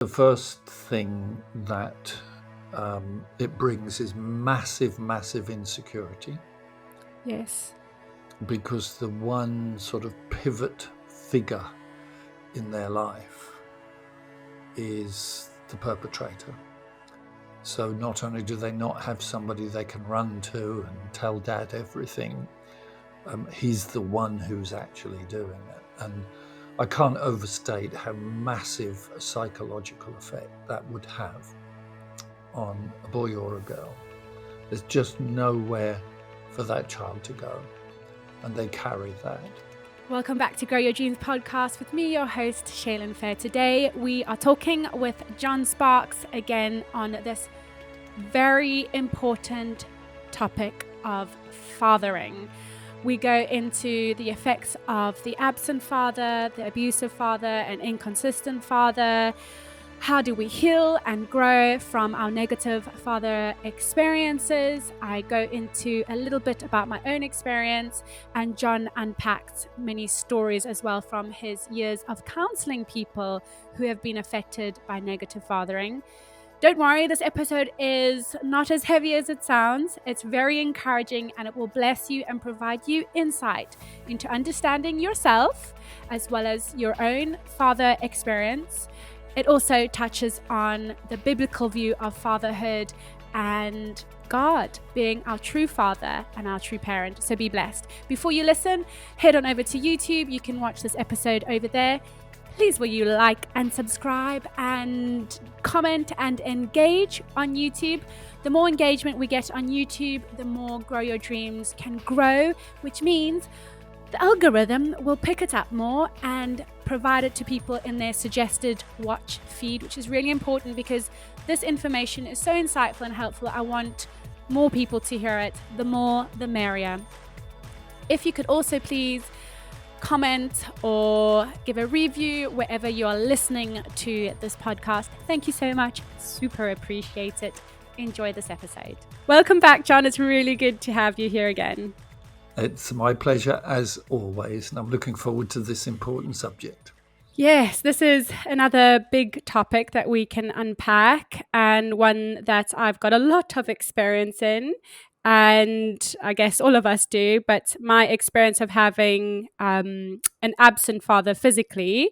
The first thing that it brings is massive, massive insecurity, Yes. because the one sort of pivot figure in their life is the perpetrator. So not only do they not have somebody they can run to and tell dad everything, he's the one who's actually doing it. And I can't overstate how massive a psychological effect that would have on a boy or a girl. There's just nowhere for that child to go, and they carry that. Welcome back to Grow Your Dreams podcast with me, your host, Shaylin Fair. Today, we are talking with John Sparks again on this very important topic of fathering. We go into the effects of the absent father, the abusive father, and inconsistent father. How do we heal and grow from our negative father experiences? I go into a little bit about my own experience, and John unpacked many stories as well from his years of counseling people who have been affected by negative fathering. Don't worry, this episode is not as heavy as it sounds. It's very encouraging, and it will bless you and provide you insight into understanding yourself as well as your own father experience. It also touches on the biblical view of fatherhood and God being our true father and our true parent. So be blessed. Before you listen, head on over to YouTube. You can watch this episode over there. Please will you like and subscribe and comment and engage on YouTube. The more engagement we get on YouTube, the more Grow Your Dreams can grow, which means the algorithm will pick it up more and provide it to people in their suggested watch feed, which is really important because this information is so insightful and helpful. I want more people to hear it. The more, the merrier. If you could also please comment or give a review wherever you are listening to this podcast. Thank you so much. Super appreciate it. Enjoy this episode. Welcome back, John. It's really good to have you here again. It's my pleasure as always, and I'm looking forward to this important subject. Yes, this is another big topic that we can unpack, and one that I've got a lot of experience in, and I guess all of us do, but my experience of having an absent father physically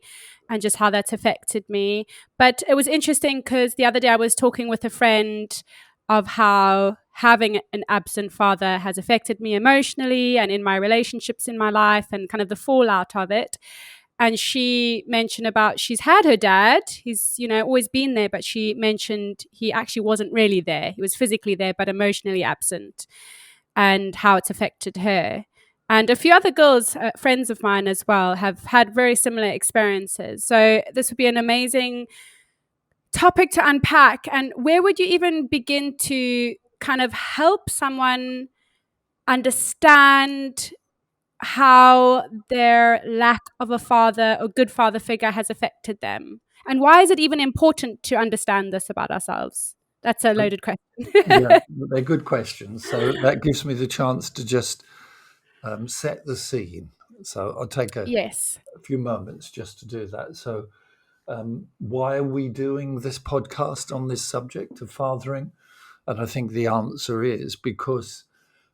and just how that's affected me. But it was interesting because the other day I was talking with a friend of how having an absent father has affected me emotionally and in my relationships in my life and kind of the fallout of it. And she mentioned about she's had her dad. He's, always been there, but she mentioned he actually wasn't really there. He was physically there, but emotionally absent, and how it's affected her. And a few other girls, friends of mine as well, have had very similar experiences. So this would be an amazing topic to unpack. And where would you even begin to kind of help someone understand how their lack of a father or good father figure has affected them? And why is it even important to understand this about ourselves? That's a loaded question. Yeah, they're good questions. So that gives me the chance to just set the scene. So I'll take a few moments just to do that. So why are we doing this podcast on this subject of fathering? And I think the answer is because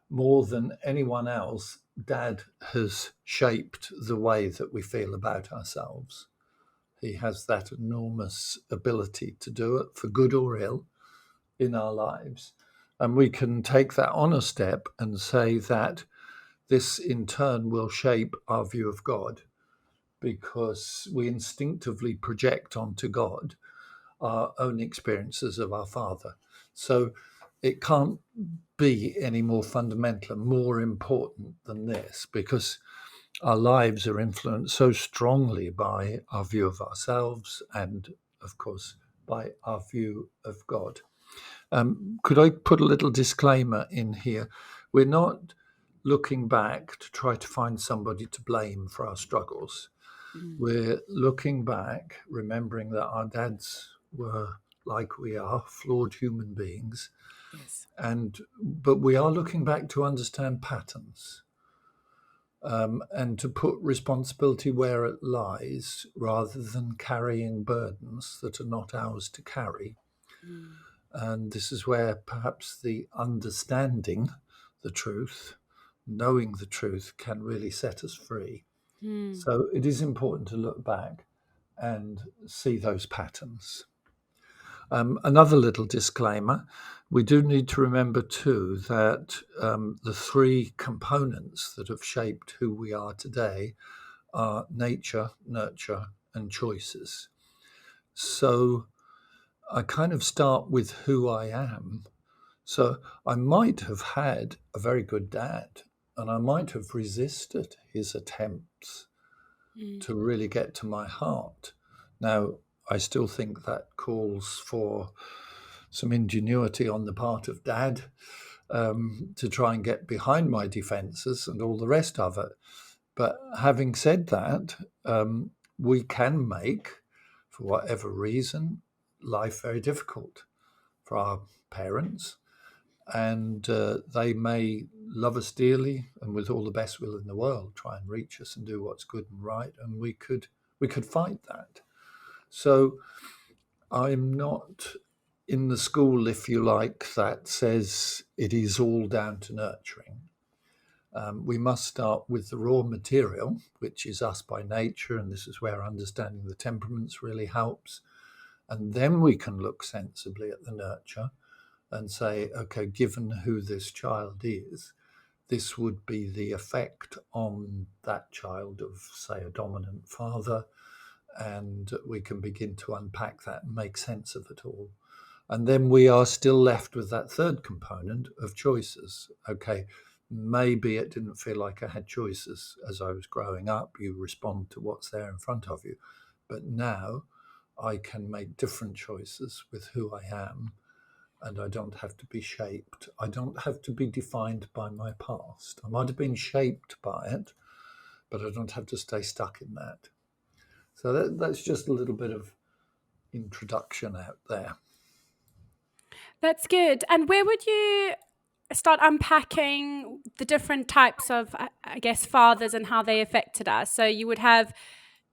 more than anyone else, Dad has shaped the way that we feel about ourselves. He has that enormous ability to do it for good or ill in our lives. And we can take that on a step and say that this in turn will shape our view of God, because we instinctively project onto God our own experiences of our Father. So it can't be any more fundamental and more important than this, because our lives are influenced so strongly by our view of ourselves and, of course, by our view of God. Could I put a little disclaimer in here? We're not looking back to try to find somebody to blame for our struggles. We're looking back, remembering that our dads were like we are, flawed human beings. Yes. But we are looking back to understand patterns. and to put responsibility where it lies rather than carrying burdens that are not ours to carry. And this is where perhaps the understanding the truth, knowing the truth, can really set us free. So it is important to look back and see those patterns. Another little disclaimer, we do need to remember too that the three components that have shaped who we are today are nature, nurture, and choices. So I kind of start with who I am. So I might have had a very good dad, and I might have resisted his attempts to really get to my heart. Now, I still think that calls for some ingenuity on the part of dad to try and get behind my defenses and all the rest of it. But having said that, we can make, for whatever reason, life very difficult for our parents. And they may love us dearly and with all the best will in the world try and reach us and do what's good and right, and we could fight that. So I'm not in the school, if you like, that says it is all down to nurturing. We must start with the raw material, which is us by nature, and this is where understanding the temperaments really helps. And then we can look sensibly at the nurture and say, okay, given who this child is, this would be the effect on that child of, say, a dominant father. And we can begin to unpack that and make sense of it all. And then we are still left with that third component of choices. Okay, maybe it didn't feel like I had choices as I was growing up. You respond to what's there in front of you. But now I can make different choices with who I am. And I don't have to be shaped. I don't have to be defined by my past. I might have been shaped by it, but I don't have to stay stuck in that. So that's just a little bit of introduction out there. That's good. And where would you start unpacking the different types of, I guess, fathers and how they affected us? So you would have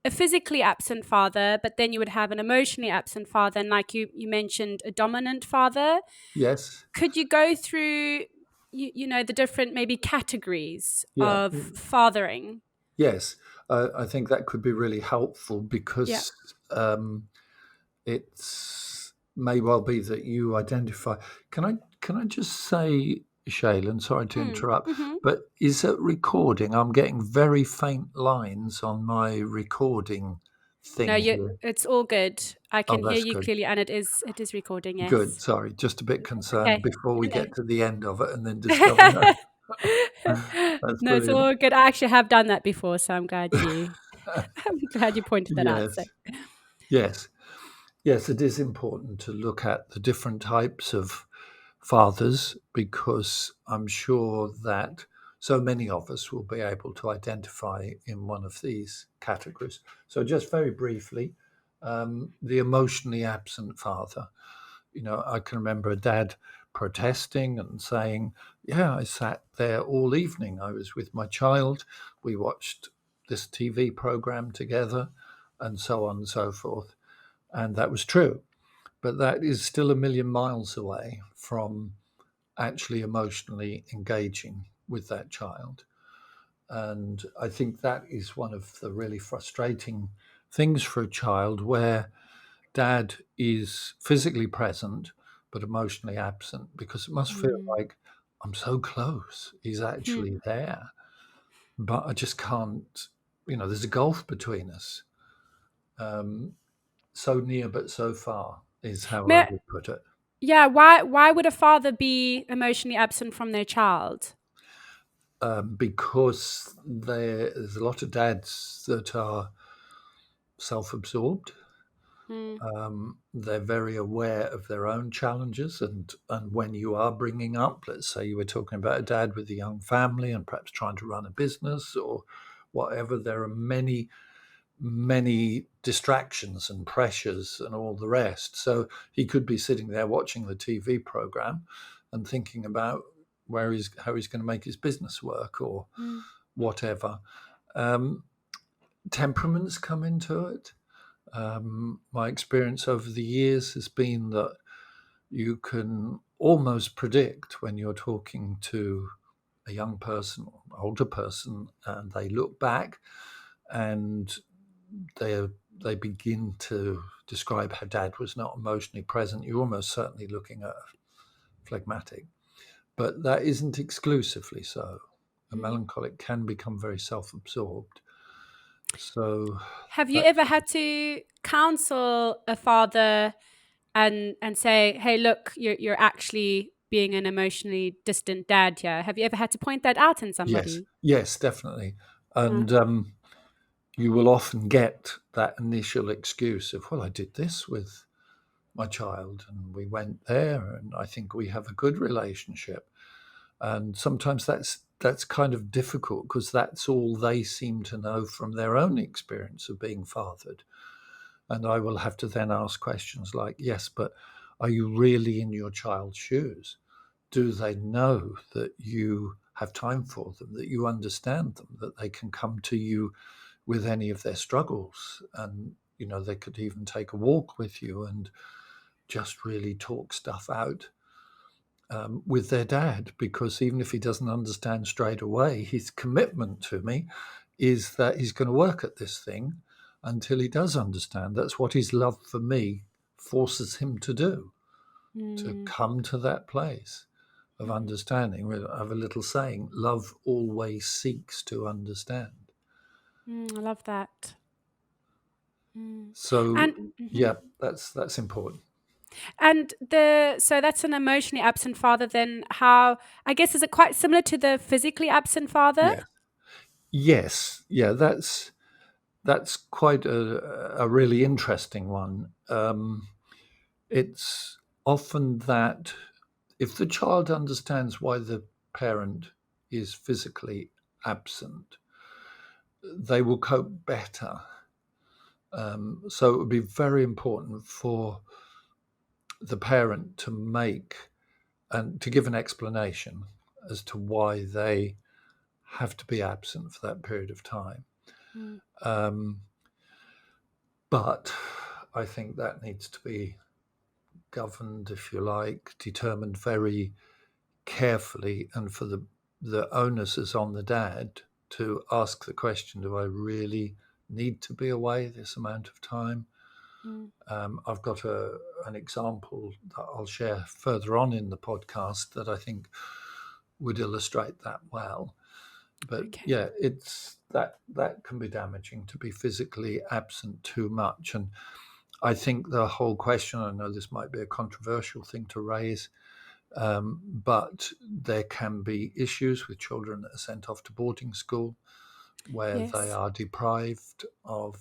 a physically absent father, but then you would have an emotionally absent father. And like you mentioned, a dominant father. Yes. Could you go through, you know, the different maybe categories of fathering? Yes. I think that could be really helpful because it's may well be that you identify. Can I just say, Shaylin, sorry to interrupt, but is it recording? I'm getting very faint lines on my recording thing. No, here. It's all good. I can hear you good. clearly, and it is recording. Yes. Good. Sorry, just a bit concerned before we get to the end of it and then discover no, That's it's brilliant. all good. I actually have done that before, so I'm glad you pointed that out. So. Yes. Yes, it is important to look at the different types of fathers because I'm sure that so many of us will be able to identify in one of these categories. So just very briefly, the emotionally absent father. You know, I can remember a dad protesting and saying, yeah, I sat there all evening. I was with my child. We watched this TV program together and so on and so forth. And that was true. But that is still a million miles away from actually emotionally engaging with that child. And I think that is one of the really frustrating things for a child where dad is physically present but emotionally absent because it must feel like I'm so close. He's actually there, but I just can't, there's a gulf between us. So near but so far is how I would put it. Yeah, why would a father be emotionally absent from their child? Because there's a lot of dads that are self-absorbed. They're very aware of their own challenges, and when you are bringing up, let's say you were talking about a dad with a young family and perhaps trying to run a business or whatever, there are many distractions and pressures and all the rest. So he could be sitting there watching the TV program and thinking about how he's going to make his business work or whatever. Temperaments come into it. My experience over the years has been that you can almost predict when you're talking to a young person or older person, and they look back and they begin to describe how dad was not emotionally present. You're almost certainly looking at a phlegmatic, but that isn't exclusively so. A melancholic can become very self-absorbed. So, have you ever had to counsel a father and say, "Hey, look, you're actually being an emotionally distant dad here"? Have you ever had to point that out in somebody? Yes, definitely. And you will often get that initial excuse of, well, I did this with my child and we went there and I think we have a good relationship. And sometimes that's kind of difficult because that's all they seem to know from their own experience of being fathered. And I will have to then ask questions like, yes, but are you really in your child's shoes? Do they know that you have time for them, that you understand them, that they can come to you with any of their struggles? And, they could even take a walk with you and just really talk stuff out with their dad, because even if he doesn't understand straight away, his commitment to me is that he's going to work at this thing until he does understand. That's what his love for me forces him to do, to come to that place of understanding. I have a little saying, love always seeks to understand. I love that. So, yeah, that's important. And so that's an emotionally absent father. Then how, I guess, is it quite similar to the physically absent father? Yes. Yeah, that's quite a really interesting one. It's often that if the child understands why the parent is physically absent, they will cope better. So it would be very important for the parent to make and to give an explanation as to why they have to be absent for that period of time. But I think that needs to be governed, if you like, determined very carefully, and for the onus is on the dad to ask the question, do I really need to be away this amount of time? I've got an example that I'll share further on in the podcast that I think would illustrate that well. But yeah, it's that can be damaging, to be physically absent too much. And I think the whole question, I know this might be a controversial thing to raise, but there can be issues with children that are sent off to boarding school where they are deprived of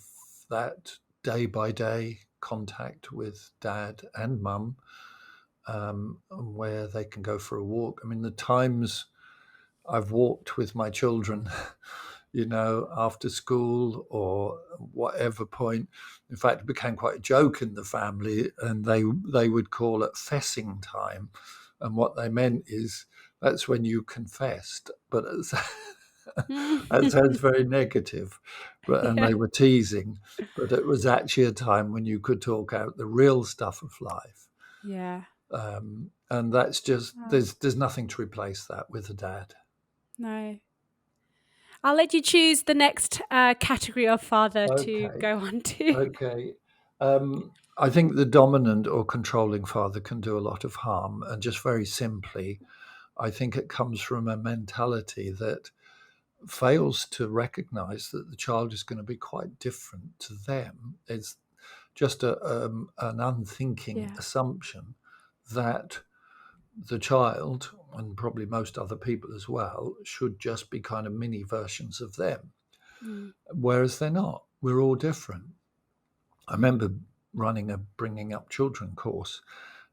that day by day contact with dad and mum, where they can go for a walk. I mean, the times I've walked with my children, after school or whatever point. In fact, it became quite a joke in the family, and they would call it fessing time. And what they meant is that's when you confessed. But that sounds very negative. And they were teasing. But it was actually a time when you could talk out the real stuff of life. Yeah. And that's just, there's nothing to replace that with a dad. No. I'll let you choose the next category of father to go on to. Okay. I think the dominant or controlling father can do a lot of harm. And just very simply, I think it comes from a mentality that fails to recognize that the child is going to be quite different to them. It's just an unthinking assumption that the child, and probably most other people as well, should just be kind of mini versions of them. Whereas they're not. We're all different. I remember running a Bringing Up Children course,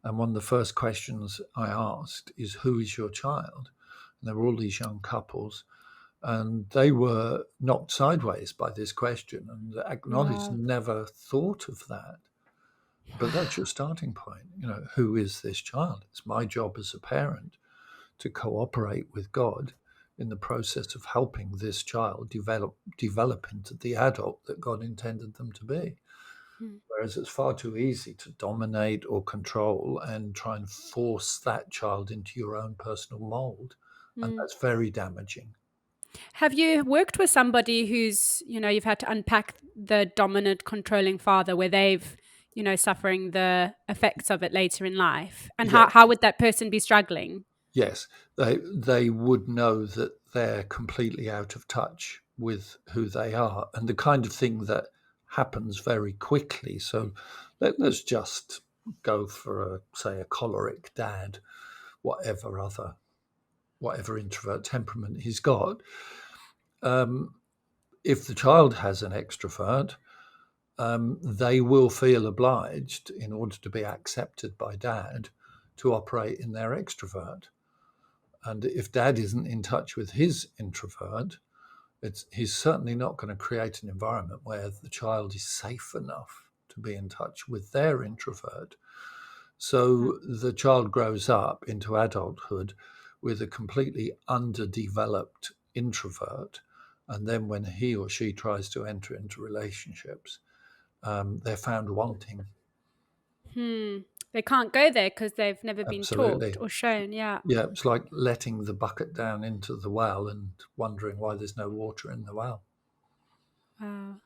and one of the first questions I asked is, who is your child? And there were all these young couples, and they were knocked sideways by this question and acknowledged never thought of that. But that's your starting point. Who is this child? It's my job as a parent to cooperate with God in the process of helping this child develop into the adult that God intended them to be. Whereas it's far too easy to dominate or control and try and force that child into your own personal mold. And that's very damaging. Have you worked with somebody who's, you've had to unpack the dominant, controlling father where they've, suffering the effects of it later in life? And Yes. how would that person be struggling? Yes, they would know that they're completely out of touch with who they are and the kind of thing that happens very quickly. So let's just go for say a choleric dad, whatever introvert temperament he's got. If the child has an extrovert, they will feel obliged, in order to be accepted by dad, to operate in their extrovert. And if dad isn't in touch with his introvert, he's certainly not going to create an environment where the child is safe enough to be in touch with their introvert. So the child grows up into adulthood with a completely underdeveloped introvert. And then when he or she tries to enter into relationships, they're found wanting. They can't go there because they've never been Absolutely. taught or shown. Yeah. Yeah, it's like letting the bucket down into the well and wondering why there's no water in the well. Wow.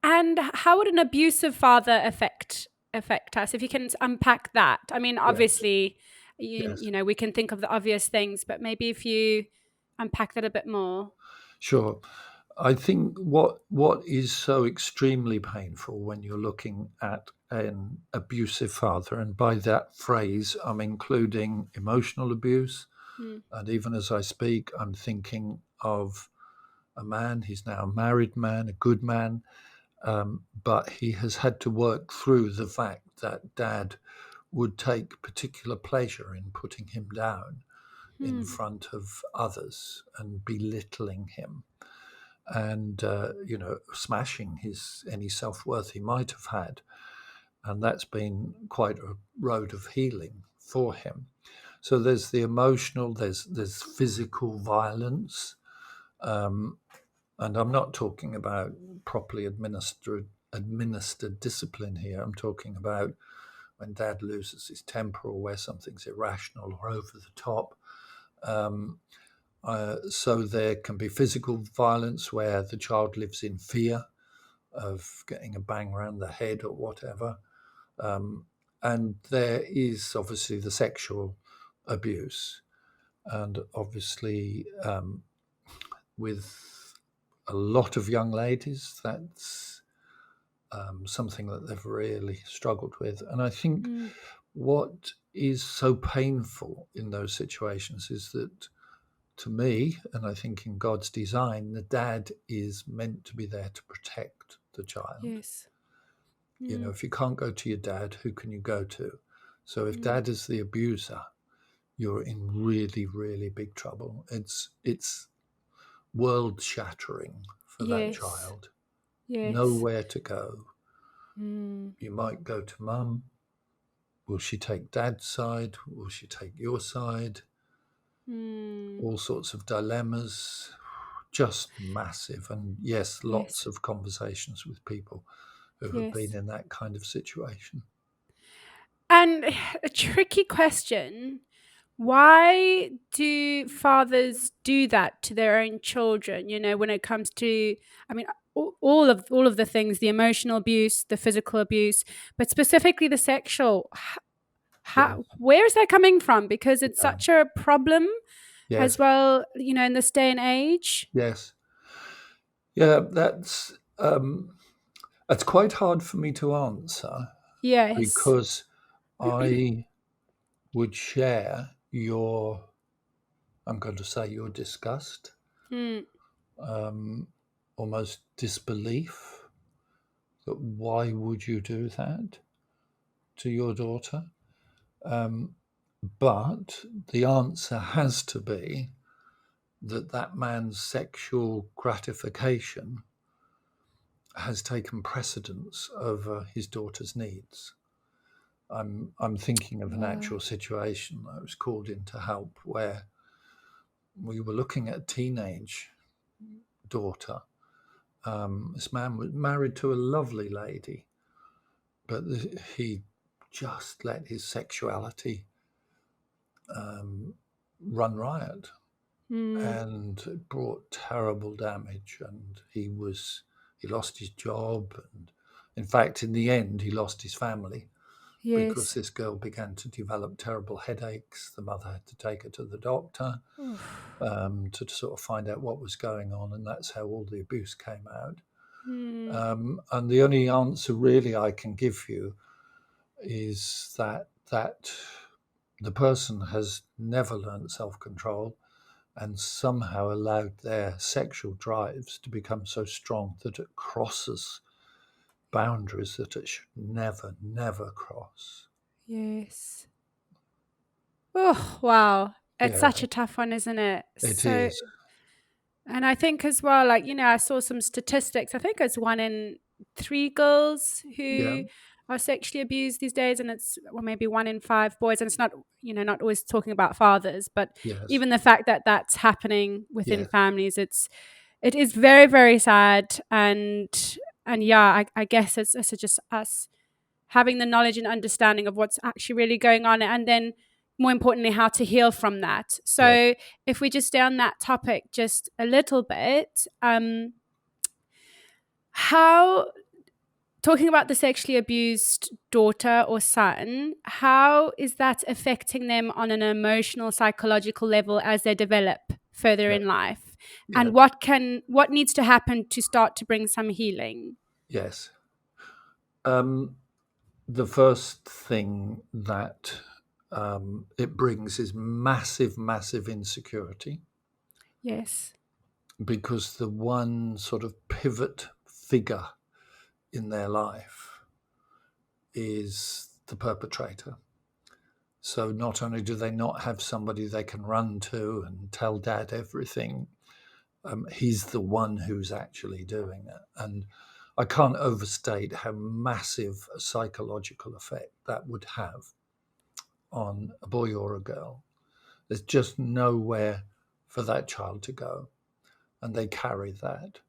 And how would an abusive father affect us? If you can unpack that. I mean, obviously, Yes. We can think of the obvious things, but maybe if you unpack that a bit more. Sure. I think what is so extremely painful when you're looking at an abusive father, and by that phrase, I'm including emotional abuse. And even as I speak, I'm thinking of a man, he's now a married man, a good man, but he has had to work through the fact that dad would take particular pleasure in putting him down in front of others and belittling him and smashing any self-worth he might have had. And that's been quite a road of healing for him. So there's the emotional, there's physical violence, and I'm not talking about properly administered discipline here. I'm talking about when dad loses his temper or where something's irrational or over the top. So there can be physical violence where the child lives in fear of getting a bang around the head or whatever. And there is obviously the sexual abuse. And obviously, with a lot of young ladies, that's something that they've really struggled with. And I think what is so painful in those situations is that, to me, and I think in God's design, the dad is meant to be there to protect the child. Yes. If you can't go to your dad, who can you go to? So if dad is the abuser, you're in really, really big trouble. It's world shattering for that child. Yes. Nowhere to go. You might go to mum. Will she take dad's side? Will she take your side? All sorts of dilemmas, just massive. And yes, lots of conversations with people who have been in that kind of situation. And a tricky question. Why do fathers do that to their own children? When it comes to, I mean, all of the things, the emotional abuse, the physical abuse, but specifically the sexual. Where is that coming from? Because it's such a problem as well, in this day and age. Yes. Yeah, that's quite hard for me to answer. Yes. Because I would share your disgust, almost disbelief that why would you do that to your daughter? But the answer has to be that man's sexual gratification has taken precedence over his daughter's needs. I'm thinking of an actual situation I was called in to help where we were looking at a teenage daughter. This man was married to a lovely lady, but he just let his sexuality run riot, and it brought terrible damage. And he lost his job, and in fact, in the end, he lost his family. Yes. Because this girl began to develop terrible headaches. The mother had to take her to the doctor to sort of find out what was going on, and that's how all the abuse came out. And the only answer really I can give you is that the person has never learned self-control and somehow allowed their sexual drives to become so strong that it crosses boundaries that it should never cross. Yes. Oh, wow. It's such a tough one, isn't it? It is. And I think as well, like, I saw some statistics. I think it's 1 in 3 girls who are sexually abused these days, and it's maybe 1 in 5 boys. And it's not, not always talking about fathers, but even the fact that that's happening within families, it is very, very sad. And yeah, I guess it's just us having the knowledge and understanding of what's actually really going on, and then more importantly, how to heal from that. So if we just stay on that topic just a little bit, how, talking about the sexually abused daughter or son, how is that affecting them on an emotional, psychological level as they develop further in life? And what needs to happen to start to bring some healing? Yes. The first thing that it brings is massive insecurity. Yes. Because the one sort of pivot figure in their life is the perpetrator. So not only do they not have somebody they can run to and tell dad everything, he's the one who's actually doing it. And I can't overstate how massive a psychological effect that would have on a boy or a girl. There's just nowhere for that child to go, and they carry that.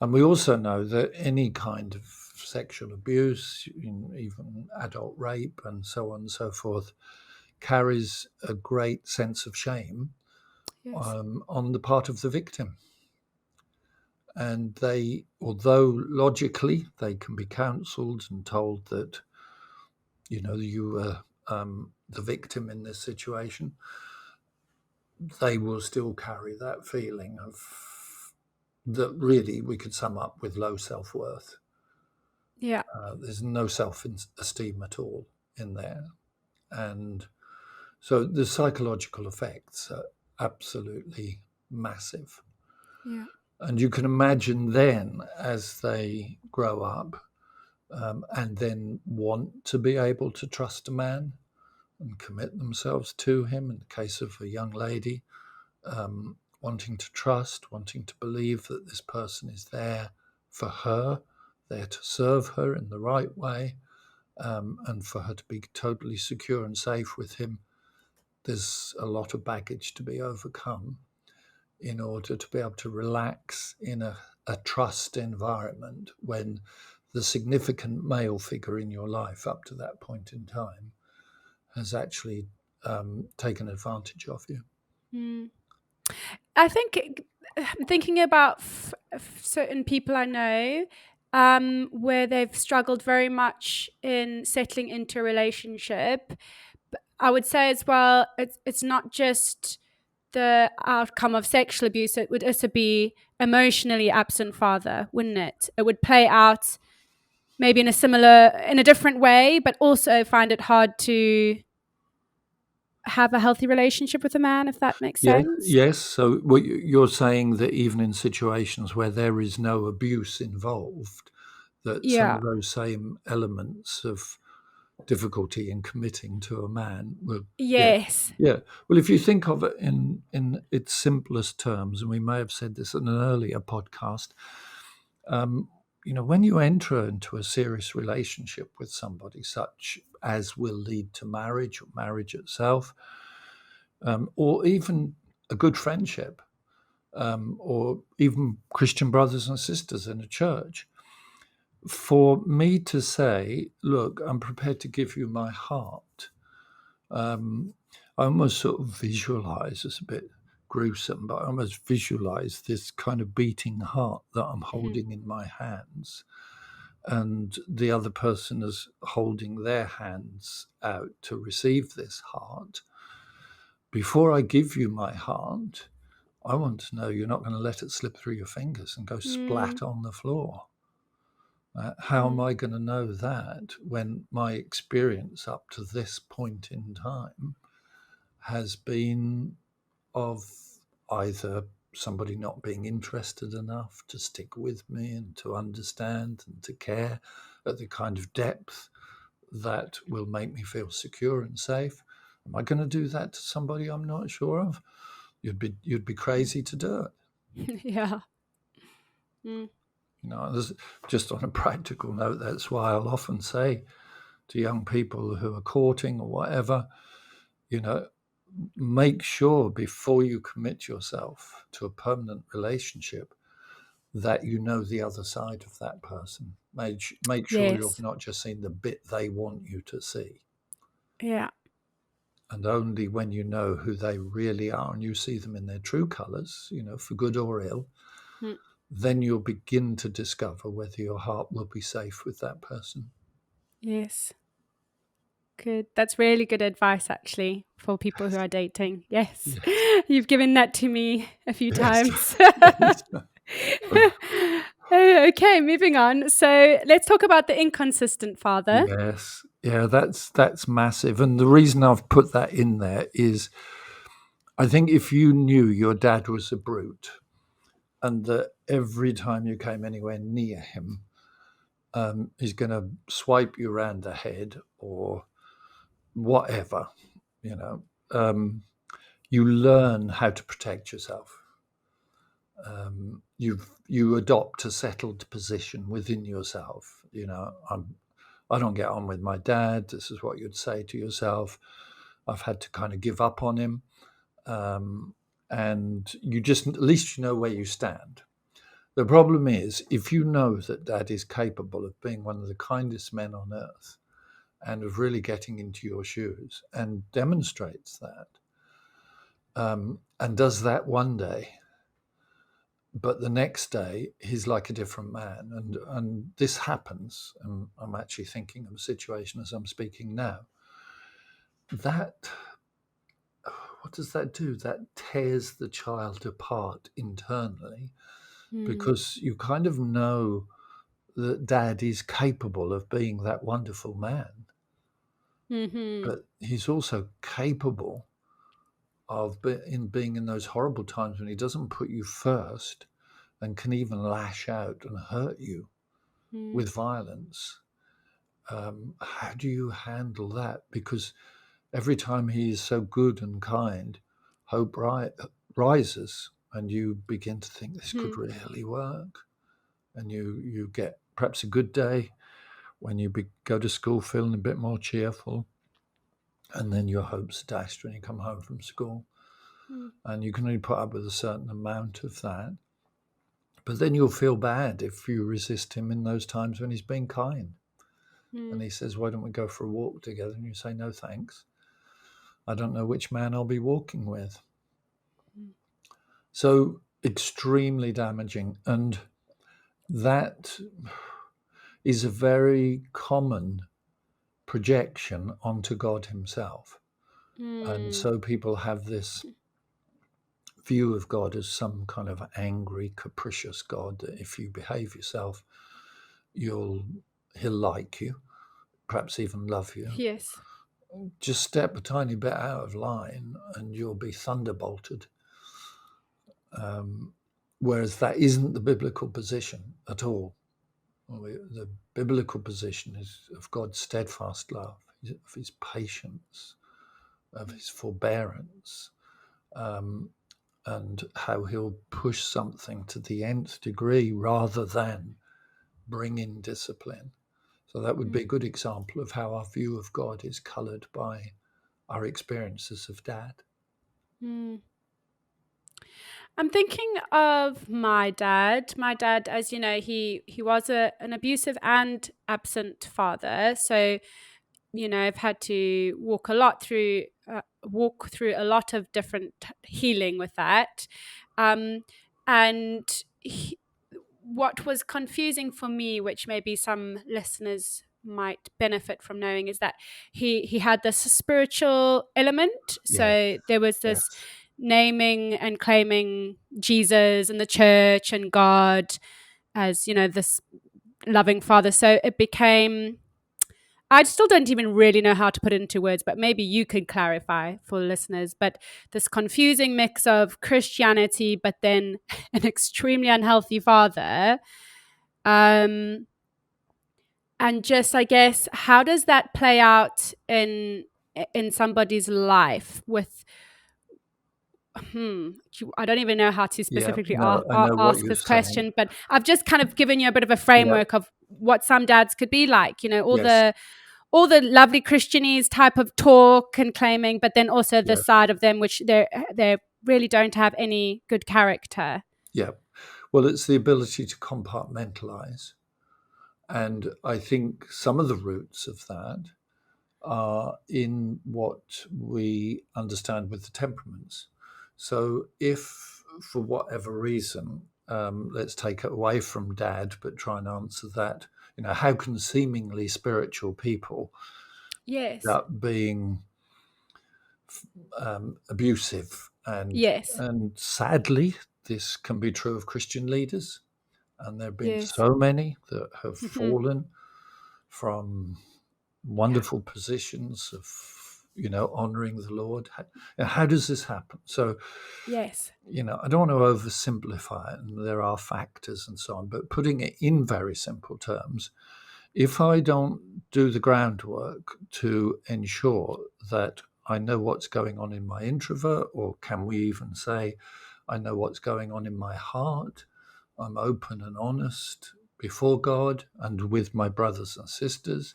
And we also know that any kind of sexual abuse, even adult rape and so on and so forth, carries a great sense of shame on the part of the victim. And they, although logically they can be counseled and told that, you were the victim in this situation, they will still carry that feeling of that really we could sum up with low self-worth. Yeah. There's no self-esteem at all in there. And so the psychological effects are absolutely massive. Yeah. And you can imagine then, as they grow up and then want to be able to trust a man and commit themselves to him, in the case of a young lady, wanting to trust, wanting to believe that this person is there for her, there to serve her in the right way, and for her to be totally secure and safe with him. There's a lot of baggage to be overcome in order to be able to relax in a trust environment when the significant male figure in your life up to that point in time has actually taken advantage of you. I think, thinking about certain people I know, where they've struggled very much in settling into a relationship, I would say as well, it's not just the outcome of sexual abuse. It would also be emotionally absent father, wouldn't it? It would play out maybe in a different way, but also find it hard to have a healthy relationship with a man, if that makes sense. Yes. So you're saying that even in situations where there is no abuse involved, that some of those same elements of difficulty in committing to a man will. Yes. Yeah. Well, if you think of it in its simplest terms, and we may have said this in an earlier podcast, when you enter into a serious relationship with somebody, such as will lead to marriage or marriage itself, or even a good friendship, or even Christian brothers and sisters in a church, for me to say, look, I'm prepared to give you my heart. I almost sort of visualize, it's a bit gruesome, but I almost visualize this kind of beating heart that I'm holding in my hands, and the other person is holding their hands out to receive this heart. Before I give you my heart, I want to know you're not going to let it slip through your fingers and go splat on the floor. How am I going to know that when my experience up to this point in time has been of either somebody not being interested enough to stick with me and to understand and to care at the kind of depth that will make me feel secure and safe? Am I going to do that to somebody I'm not sure of? You'd be crazy to do it. Yeah. Just on a practical note, that's why I'll often say to young people who are courting or whatever, make sure before you commit yourself to a permanent relationship that you know the other side of that person. Make sure you've not just seen the bit they want you to see. Yeah. And only when you know who they really are and you see them in their true colors, for good or ill, then you'll begin to discover whether your heart will be safe with that person. Yes. Good. That's really good advice, actually, for people who are dating. Yes. You've given that to me a few times. Okay, moving on. So let's talk about the inconsistent father. Yes. Yeah, that's massive. And the reason I've put that in there is I think if you knew your dad was a brute and that every time you came anywhere near him, he's going to swipe you around the head or whatever, you learn how to protect yourself. You adopt a settled position within yourself. I don't get on with my dad. This is what you'd say to yourself. I've had to kind of give up on him. And you just, at least you know where you stand. The problem is, if you know that dad is capable of being one of the kindest men on earth and of really getting into your shoes and demonstrates that, and does that one day, but the next day he's like a different man, and this happens, and I'm actually thinking of a situation as I'm speaking now, that, what does that do? That tears the child apart internally, because you kind of know that dad is capable of being that wonderful man, but he's also capable of being in those horrible times when he doesn't put you first and can even lash out and hurt you with violence. How do you handle that? Because every time he is so good and kind, hope rises, and you begin to think this could really work. And you get perhaps a good day when you go to school feeling a bit more cheerful, and then your hopes are dashed when you come home from school. And you can only put up with a certain amount of that. But then you'll feel bad if you resist him in those times when he's being kind. And he says, why don't we go for a walk together? And you say, no, thanks. I don't know which man I'll be walking with. So extremely damaging. And that is a very common projection onto God himself. And so people have this view of God as some kind of angry, capricious God, that if you behave yourself, he'll like you, perhaps even love you. Yes. Just step a tiny bit out of line and you'll be thunderbolted. Whereas that isn't the biblical position at all. The biblical position is of God's steadfast love, of his patience, of his forbearance, and how he'll push something to the nth degree rather than bring in discipline. So that would be a good example of how our view of God is colored by our experiences of dad. I'm thinking of my dad. My dad, as you know, he was an abusive and absent father. So, I've had to walk through a lot of different healing with that. And what was confusing for me, which maybe some listeners might benefit from knowing, is that he had this spiritual element. Yes, So there was this yes, naming and claiming Jesus and the church and God as, this loving father. So it became, I still don't even really know how to put it into words, but maybe you could clarify for listeners. But this confusing mix of Christianity, but then an extremely unhealthy father. And just, I guess, how does that play out in somebody's life with, I don't even know how to yeah. specifically No, I know what ask you're this saying. question, but I've just kind of given you a bit of a Yeah, framework of what some dads could be like, yes, all the lovely Christianese type of talk and claiming, but then also the yes, side of them which they really don't have any good character. yeah. Well, it's the ability to compartmentalize. And I think some of the roots of that are in what we understand with the temperaments. So, if for whatever reason, let's take it away from dad, but try and answer that, how can seemingly spiritual people end Yes. up being abusive? Yes. And sadly, this can be true of Christian leaders. And there have been Yes. so many that have Mm-hmm. fallen from Yeah. wonderful positions of honoring the Lord. How does this happen? So Yes. I don't want to oversimplify it, and there are factors and so on, but putting it in very simple terms, if I don't do the groundwork to ensure that I know what's going on in my introvert, or can we even say I know what's going on in my heart, I'm open and honest before God and with my brothers and sisters.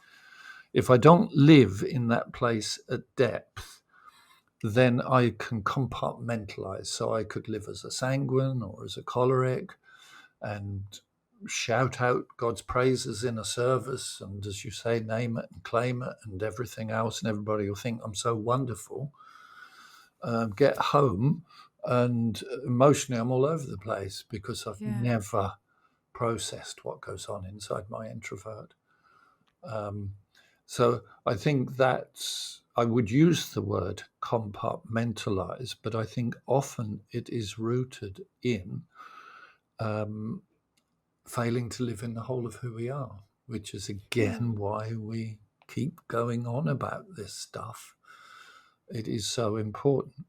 If I don't live in that place at depth, then I can compartmentalize. So I could live as a sanguine or as a choleric and shout out God's praises in a service. And as you say, name it and claim it and everything else. And everybody will think I'm so wonderful. Get home and emotionally I'm all over the place because I've Yeah. never processed what goes on inside my introvert. So I think I would use the word compartmentalize, but I think often it is rooted in failing to live in the whole of who we are, which is again why we keep going on about this stuff. It is so important.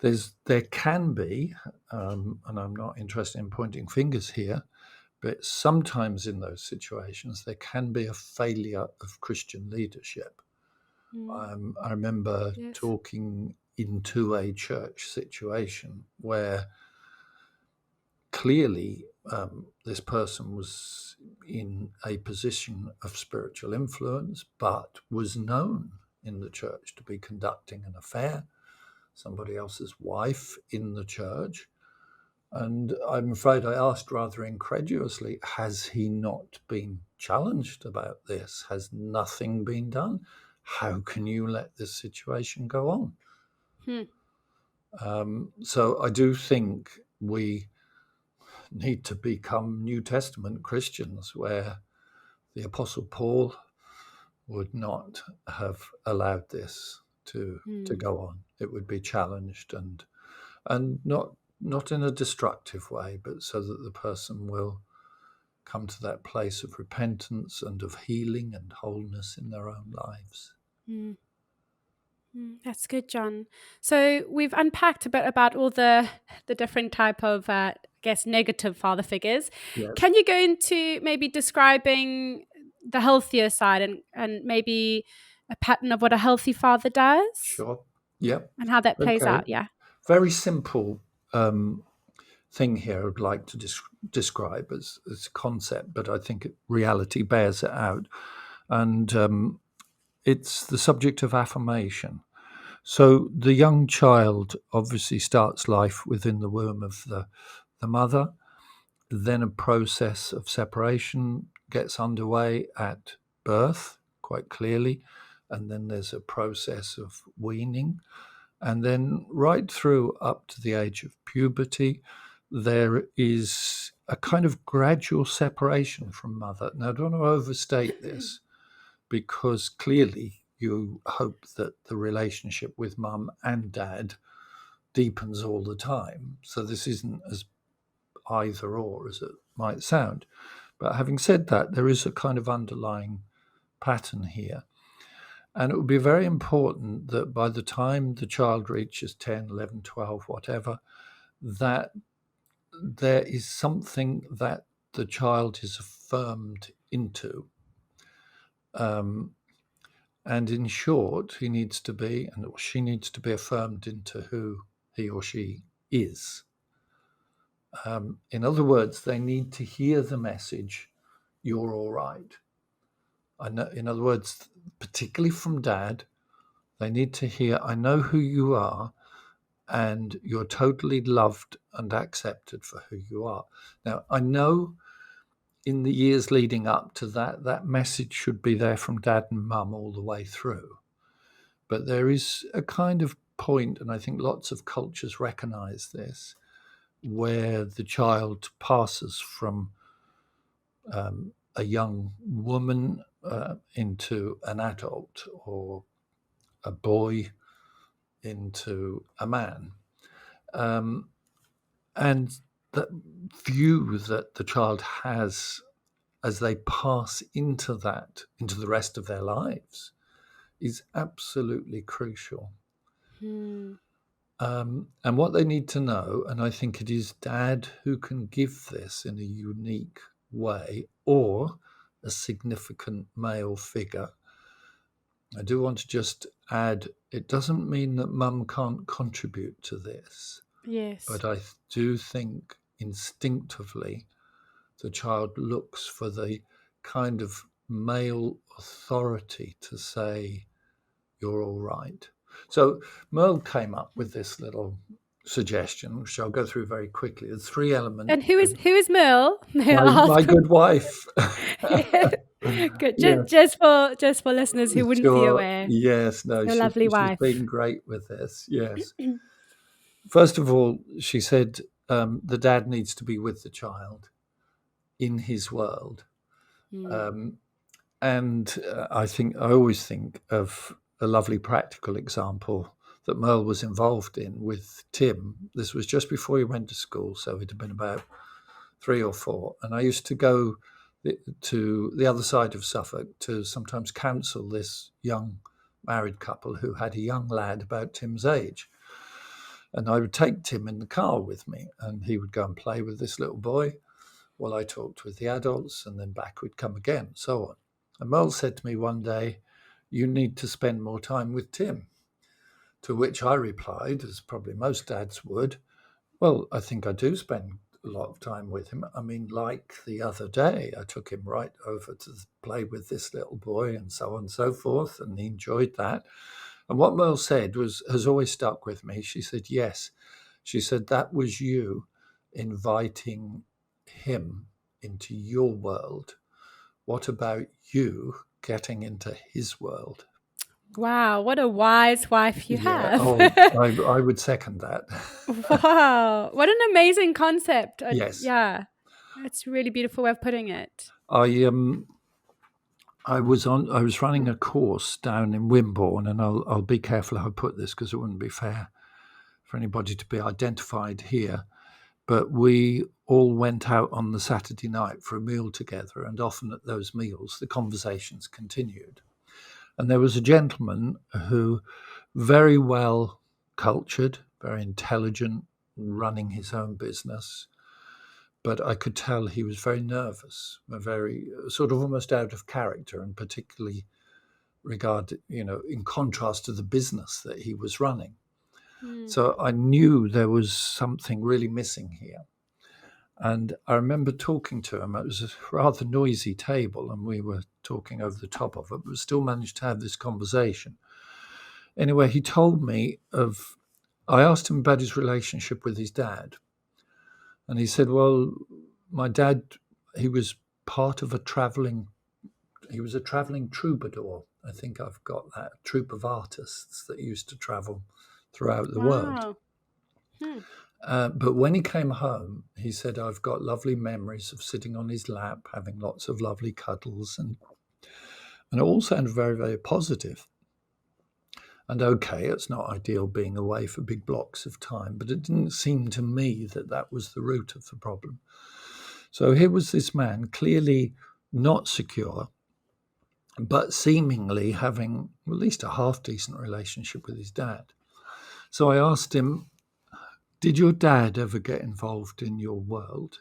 There can be, and I'm not interested in pointing fingers here, but sometimes in those situations there can be a failure of Christian leadership. I remember Yes. talking into a church situation where clearly this person was in a position of spiritual influence, but was known in the church to be conducting an affair, somebody else's wife in the church. And I'm afraid I asked rather incredulously, has he not been challenged about this? Has nothing been done? How can you let this situation go on? So I do think we need to become New Testament Christians where the Apostle Paul would not have allowed this to go on. It would be challenged and not in a destructive way, but so that the person will come to that place of repentance and of healing and wholeness in their own lives. That's good, John. So we've unpacked a bit about all the different type of, I guess, negative father figures. Yes. Can you go into maybe describing the healthier side and maybe a pattern of what a healthy father does? Sure. Yep. And how that plays Okay. out, yeah. Very simple thing here I would like to describe as a concept, but I think reality bears it out. And it's the subject of affirmation. So the young child obviously starts life within the womb of the mother. Then a process of separation gets underway at birth, quite clearly. And then there's a process of weaning. And then right through up to the age of puberty, there is a kind of gradual separation from mother. Now, I don't want to overstate this, because clearly you hope that the relationship with mum and dad deepens all the time. So this isn't as either or as it might sound. But having said that, there is a kind of underlying pattern here. And it would be very important that by the time the child reaches 10, 11, 12, whatever, that there is something that the child is affirmed into. And in short, he needs to be, and she needs to be affirmed into who he or she is. In other words, they need to hear the message, "You're all right." In other words, particularly from dad, they need to hear, "I know who you are, and you're totally loved and accepted for who you are." Now, I know in the years leading up to that, that message should be there from dad and mum all the way through. But there is a kind of point, and I think lots of cultures recognize this, where the child passes from a young woman into an adult, or a boy into a man. And that view that the child has as they pass into the rest of their lives, is absolutely crucial. And what they need to know, and I think it is dad who can give this in a unique way, or a significant male figure. I do want to just add, it doesn't mean that mum can't contribute to this. Yes. But I do think instinctively the child looks for the kind of male authority to say, "You're all right." So Merle came up with this little suggestion, which I'll go through very quickly. There's 3 elements. And who is Merle? My good wife. Good. Just for listeners who wouldn't be aware. Yes, no, Your lovely wife. She's been great with this. Yes. First of all, she said the dad needs to be with the child in his world. And I always think of a lovely practical example that Merle was involved in with Tim. This was just before he went to school, so it had been about 3 or 4. And I used to go to the other side of Suffolk to sometimes counsel this young married couple who had a young lad about Tim's age. And I would take Tim in the car with me, and he would go and play with this little boy while I talked with the adults, and then back we'd come again, so on. And Merle said to me one day, "You need to spend more time with Tim." To which I replied, as probably most dads would, "Well, I think I do spend a lot of time with him. I mean, like the other day, I took him right over to play with this little boy," and so on and so forth, and he enjoyed that. And what Merle said has always stuck with me. She said, "Yes." She said, "That was you inviting him into your world. What about you getting into his world?" Wow, what a wise wife you have. I would second that. Wow, what an amazing concept. Yes. Yeah, it's a really beautiful way of putting it. I was running a course down in Wimborne, and I'll be careful how I put this, because it wouldn't be fair for anybody to be identified here. But we all went out on the Saturday night for a meal together, and often at those meals, the conversations continued. And there was a gentleman who, very well cultured, very intelligent, running his own business, but I could tell he was very nervous, very sort of almost out of character, and particularly in contrast to the business that he was running. So I knew there was something really missing here. And I remember talking to him. It was a rather noisy table, and we were talking over the top of it, but still managed to have this conversation. Anyway, he told me I asked him about his relationship with his dad. And he said, well, my dad, he was part of he was a traveling troubadour. I think I've got that troupe of artists that used to travel throughout the world. But when he came home, he said, I've got lovely memories of sitting on his lap, having lots of lovely cuddles. And it all sounded very, very positive. And okay, it's not ideal being away for big blocks of time, but it didn't seem to me that that was the root of the problem. So here was this man clearly not secure, but seemingly having at least a half-decent relationship with his dad. So I asked him, did your dad ever get involved in your world?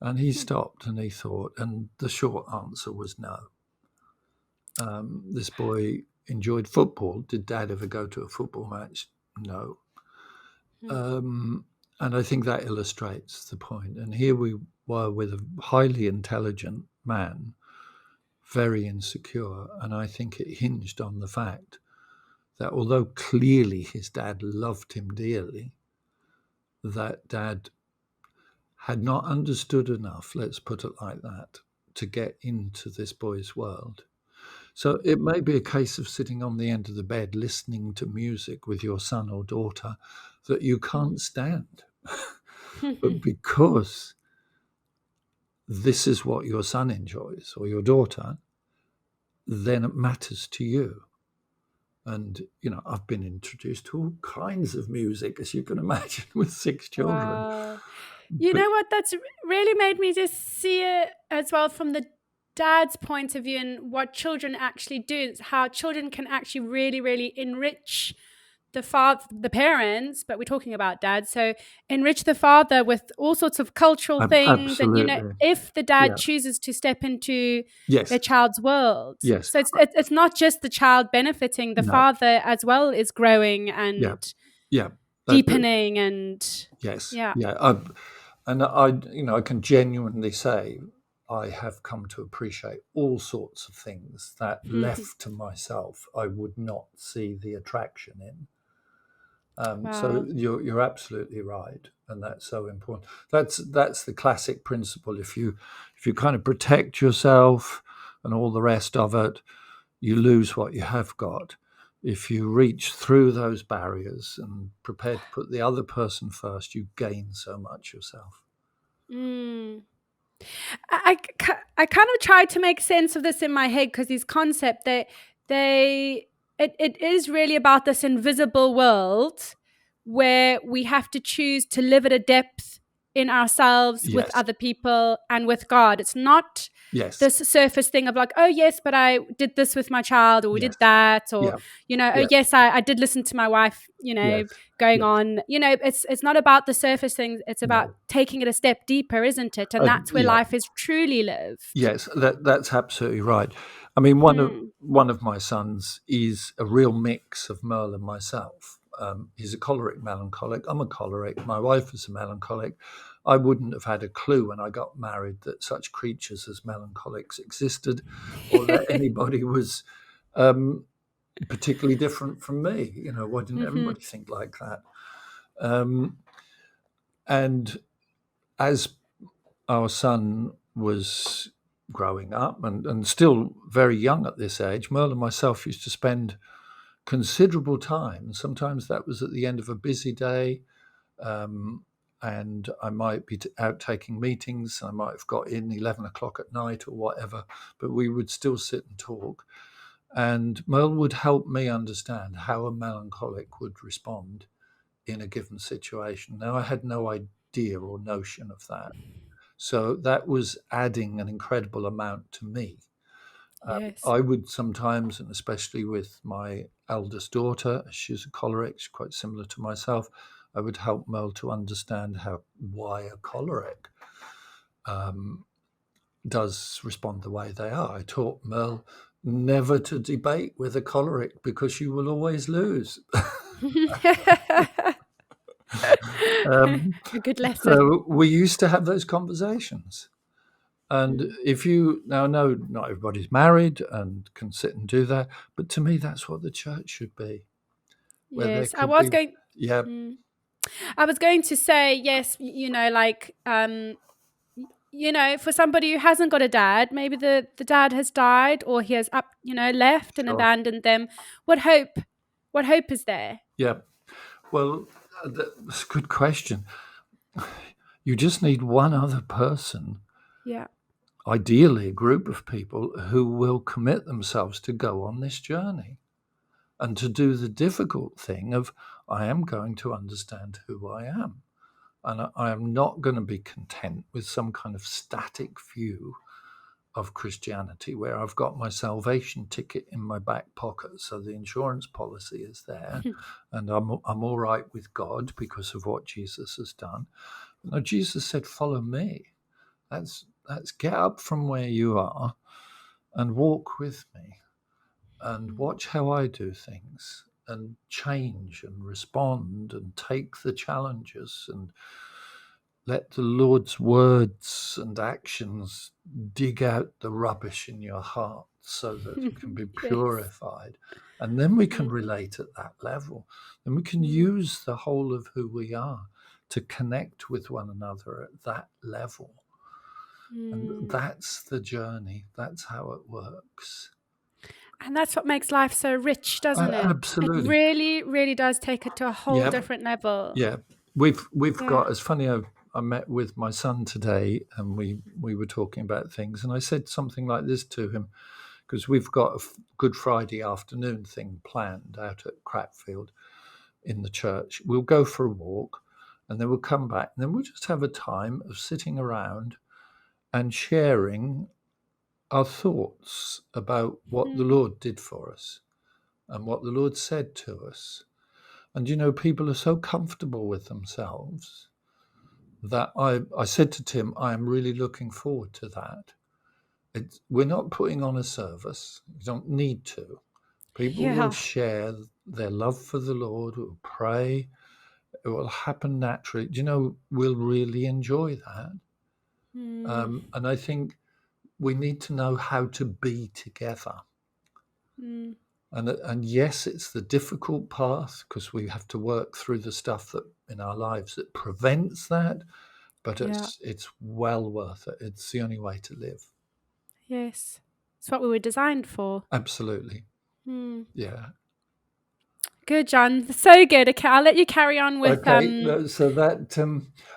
And he stopped and he thought, and the short answer was no. This boy enjoyed football. Did dad ever go to a football match? No. And I think that illustrates the point. And here we were with a highly intelligent man, very insecure. And I think it hinged on the fact that although clearly his dad loved him dearly, that dad had not understood enough, let's put it like that, to get into this boy's world. So it may be a case of sitting on the end of the bed listening to music with your son or daughter that you can't stand. But because this is what your son enjoys or your daughter, then it matters to you. And, I've been introduced to all kinds of music, as you can imagine, with 6 children. Wow. You know what? That's really made me just see it as well from the dad's point of view and what children actually do, how children can actually really, really enrich the parents, but we're talking about dad. So enrich the father with all sorts of cultural things. Absolutely. And, if the dad chooses to step into their child's world. Yes. So it's not just the child benefiting, the father as well is growing and deepening and and I can genuinely say I have come to appreciate all sorts of things that left to myself I would not see the attraction in. So you're absolutely right, and that's so important. That's the classic principle. If you kind of protect yourself and all the rest of it, you lose what you have got. If you reach through those barriers and prepare to put the other person first, you gain so much yourself. I kind of tried to make sense of this in my head because this concept that it is really about this invisible world where we have to choose to live at a depth in ourselves with other people and with God. It's not this surface thing of like, oh yes, but I did this with my child, or we did that, or oh yes, I did listen to my wife, going on. It's not about the surface things. It's about taking it a step deeper, isn't it? And that's where life is truly lived. Yes, that's absolutely right. I mean, one of my sons is a real mix of Merle and myself. He's a choleric melancholic. I'm a choleric. My wife is a melancholic. I wouldn't have had a clue when I got married that such creatures as melancholics existed, or that anybody was particularly different from me. Why didn't everybody think like that? And as our son was growing up and still very young at this age, Merle and myself used to spend considerable time. Sometimes that was at the end of a busy day, and I might be out taking meetings. I might have got in 11 o'clock at night or whatever, but we would still sit and talk. And Merle would help me understand how a melancholic would respond in a given situation. Now, I had no idea or notion of that. So that was adding an incredible amount to me. I would sometimes, and especially with my eldest daughter, she's a choleric, she's quite similar to myself, I would help Merle to understand why a choleric does respond the way they are. I taught Merle never to debate with a choleric because you will always lose. A good lesson. So we used to have those conversations. And if you now know not everybody's married and can sit and do that, but to me, that's what the church should be. Where there Yes, I could was be, going. yeah, I was going to say yes. Like for somebody who hasn't got a dad, maybe the dad has died or he has left and sure. abandoned them. What hope is there? Yeah. Well, that's a good question. You just need one other person, ideally a group of people who will commit themselves to go on this journey and to do the difficult thing of, I am going to understand who I am. And I am not going to be content with some kind of static view of Christianity where I've got my salvation ticket in my back pocket. So the insurance policy is there and I'm all right with God because of what Jesus has done. No, Jesus said, follow me. That's get up from where you are and walk with me and watch how I do things and change and respond and take the challenges and let the Lord's words and actions dig out the rubbish in your heart so that it can be purified. And then we can relate at that level. And we can use the whole of who we are to connect with one another at that level. And that's the journey. That's how it works. And that's what makes life so rich, doesn't it? Absolutely. It really, really does take it to a whole different level. Yeah. We've got, it's funny, I met with my son today and we were talking about things and I said something like this to him because we've got a Good Friday afternoon thing planned out at Cratfield in the church. We'll go for a walk and then we'll come back and then we'll just have a time of sitting around and sharing our thoughts about what the Lord did for us and what the Lord said to us. And, people are so comfortable with themselves that I said to Tim, I am really looking forward to that. We're not putting on a service. You don't need to. People will share their love for the Lord, will pray. It will happen naturally. We'll really enjoy that. And I think we need to know how to be together. And yes, it's the difficult path because we have to work through the stuff that in our lives that prevents that. But it's well worth it. It's the only way to live. Yes. It's what we were designed for. Absolutely. Yeah. Good, John. So good. Okay, I'll let you carry on with. Okay, so that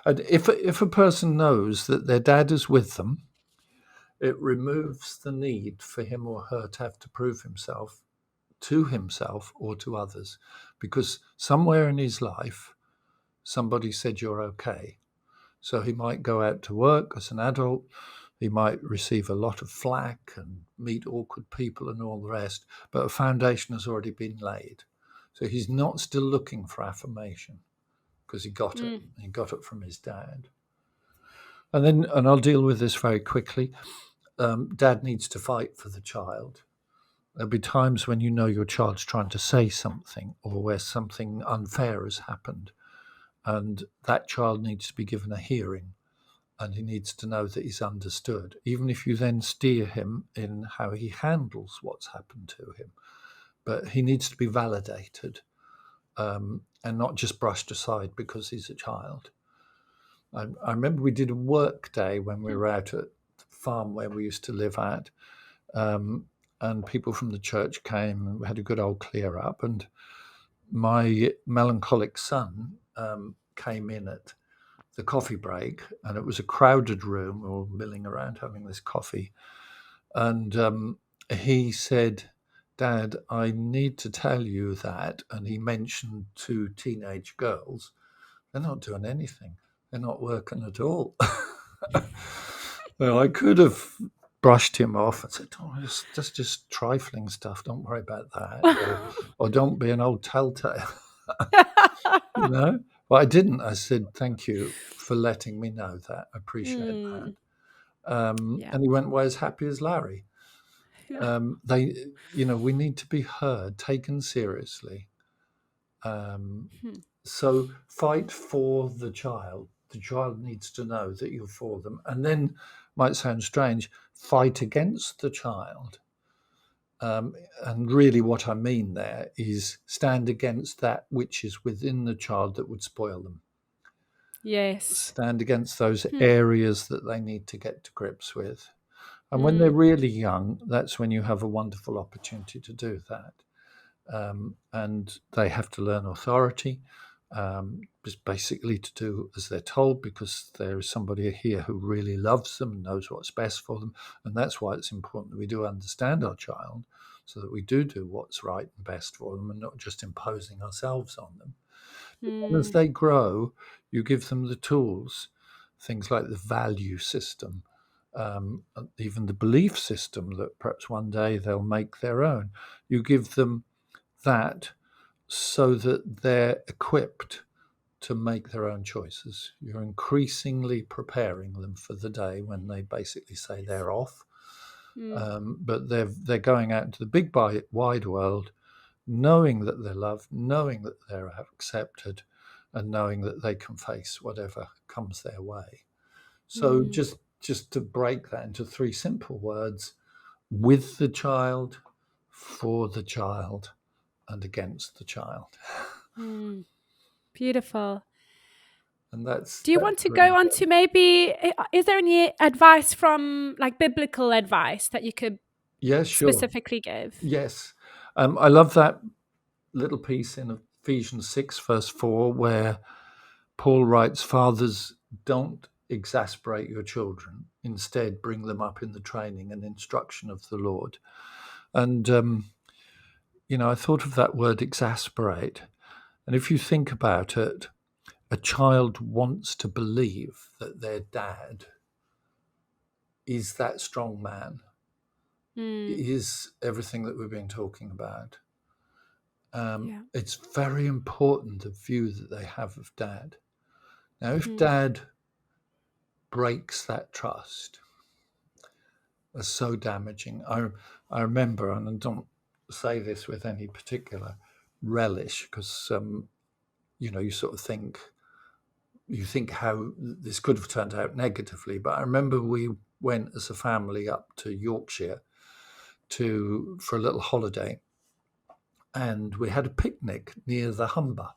if a person knows that their dad is with them, it removes the need for him or her to have to prove himself to himself or to others, because somewhere in his life, somebody said you're okay. So he might go out to work as an adult. He might receive a lot of flack and meet awkward people and all the rest, but a foundation has already been laid. So he's not still looking for affirmation because he got it. He got it from his dad. And I'll deal with this very quickly. Dad needs to fight for the child. There'll be times when your child's trying to say something or where something unfair has happened, and that child needs to be given a hearing. And he needs to know that he's understood, even if you then steer him in how he handles what's happened to him. But he needs to be validated and not just brushed aside because he's a child. I remember we did a work day when we were out at the farm where we used to live at, and people from the church came and we had a good old clear up. And my melancholic son came in at the coffee break, and it was a crowded room. We were all milling around having this coffee. And he said, Dad, I need to tell you that. And he mentioned 2 teenage girls. They're not doing anything. They're not working at all. Well, I could have brushed him off and said, oh, that's just trifling stuff. Don't worry about that. or don't be an old telltale. Well, I didn't. I said, thank you for letting me know that. I appreciate that. And he went away as happy as Larry. We need to be heard, taken seriously. So fight for the child. The child needs to know that you're for them. And then might sound strange, fight against the child. And really what I mean there is stand against that which is within the child that would spoil them. Yes. Stand against those areas that they need to get to grips with. And when they're really young, that's when you have a wonderful opportunity to do that. And they have to learn authority, just basically to do as they're told, because there is somebody here who really loves them and knows what's best for them. And that's why it's important that we do understand our child, so that we do what's right and best for them and not just imposing ourselves on them. But as they grow, you give them the tools, things like the value system, even the belief system that perhaps one day they'll make their own. You give them that so that they're equipped to make their own choices. You're increasingly preparing them for the day when they basically say they're off. But they're going out into the big wide world, knowing that they're loved, knowing that they're accepted, and knowing that they can face whatever comes their way. So just to break that into 3 simple words: with the child, for the child, and against the child. Beautiful. And that's. Do you want to go on to maybe, is there any advice from like biblical advice that you could specifically give? Yes. I love that little piece in Ephesians 6, verse 4, where Paul writes, "Fathers, don't exasperate your children. Instead, bring them up in the training and instruction of the Lord." And, I thought of that word exasperate. And if you think about it, a child wants to believe that their dad is that strong man, is everything that we've been talking about. It's very important, the view that they have of dad. Now, if dad breaks that trust, it's so damaging. I remember, and I don't say this with any particular relish, because you sort of think how this could have turned out negatively. But I remember we went as a family up to Yorkshire for a little holiday, and we had a picnic near the Humber.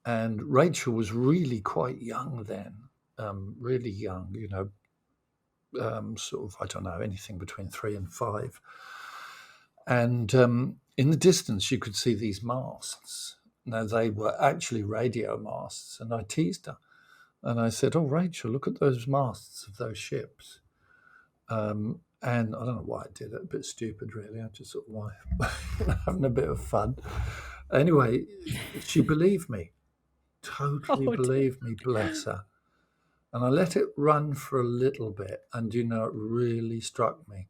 And Rachel was really quite young then, really young, sort of, I don't know, anything between 3 and 5. And in the distance, you could see these masts. Now, they were actually radio masts, and I teased her. And I said, "Oh, Rachel, look at those masts of those ships." And I don't know why I did it, a bit stupid, really. I just sort of having a bit of fun. Anyway, she believed me, totally believed me, bless her. And I let it run for a little bit. And, it really struck me.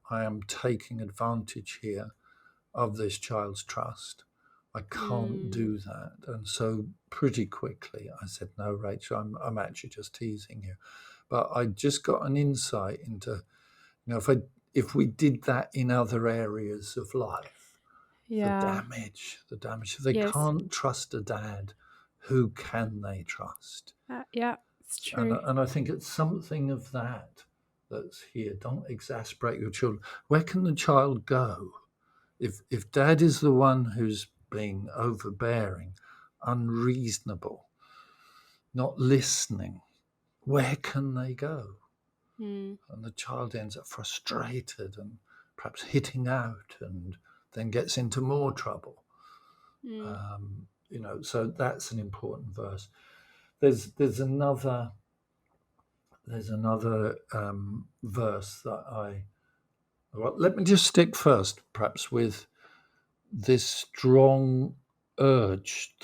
I am taking advantage here of this child's trust. I can't do that. And so pretty quickly I said, "No, Rachel, I'm actually just teasing you." But I just got an insight into, if we did that in other areas of life, the damage. If they can't trust a dad, who can they trust? It's true. And I think it's something of that's here. Don't exasperate your children. Where can the child go? If dad is the one who's being overbearing, unreasonable, not listening, where can they go? And the child ends up frustrated and perhaps hitting out, and then gets into more trouble. So that's an important verse. There's another verse that let me just stick first, perhaps, with this strong urge